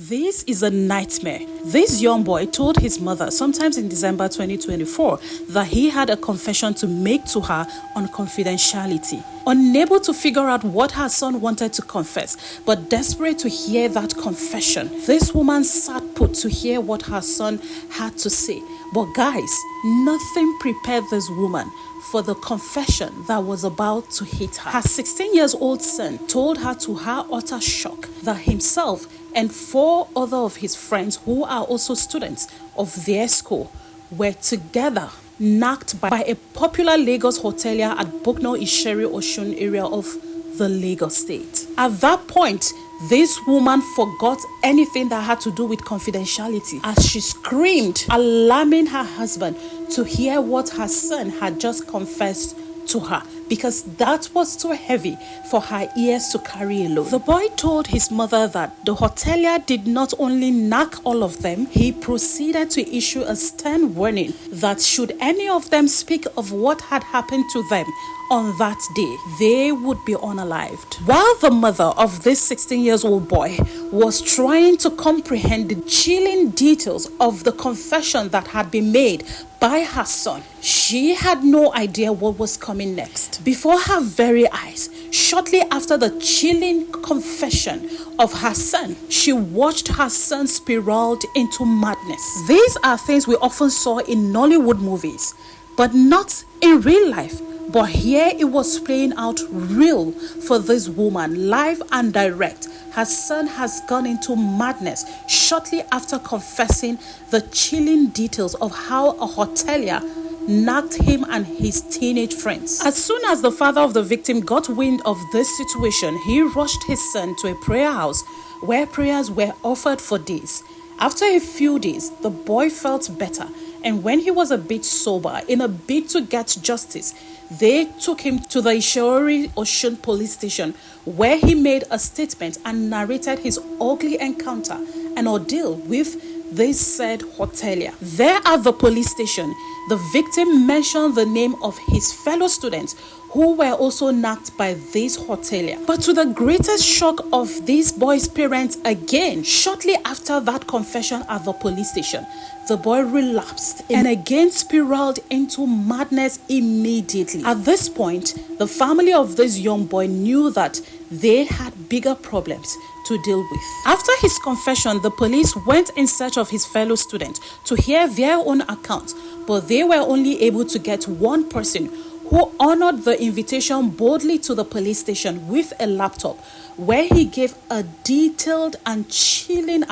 This is a nightmare. This young boy told his mother sometimes in December 2024 that he had a confession to make to her on confidentiality. Unable to figure out what her son wanted to confess, but desperate to hear that confession, this woman sat put to hear what her son had to say. But guys, nothing prepared this woman for the confession that was about to hit her. Her 16-year-old son told her, to her utter shock, that himself and 4 other of his friends who are also students of their school were together knocked by a popular Lagos hotelier at Bokno Isheri Osun area of the Lagos state. At that point, this woman forgot anything that had to do with confidentiality as she screamed, alarming her husband to hear what her son had just confessed to her, because that was too heavy for her ears to carry alone. The boy told his mother that the hotelier did not only knock all of them, he proceeded to issue a stern warning that should any of them speak of what had happened to them on that day, they would be unalived. While the mother of this 16-year-old boy was trying to comprehend the chilling details of the confession that had been made by her son, she had no idea what was coming next. Before her very eyes, shortly after the chilling confession of her son, she watched her son spiraled into madness. These are things we often saw in Nollywood movies, but not in real life. But here it was playing out real for this woman, live and direct. Her son has gone into madness shortly after confessing the chilling details of how a hotelier knocked him and his teenage friends. As soon as the father of the victim got wind of this situation, he rushed his son to a prayer house where prayers were offered for days. After a few days, the boy felt better, and when he was a bit sober, in a bid to get justice, they took him to the Isheri Osun police station, where he made a statement and narrated his ugly encounter and ordeal with this said hotelier. There at the police station, the victim mentioned the name of his fellow students who were also knocked by this hotelier. But to the greatest shock of this boy's parents again, shortly after that confession at the police station, the boy relapsed and again spiraled into madness immediately. At this point, the family of this young boy knew that they had bigger problems to deal with. After his confession, the police went in search of his fellow students to hear their own account, but they were only able to get one person who honored the invitation boldly to the police station with a laptop, where he gave a detailed and chilling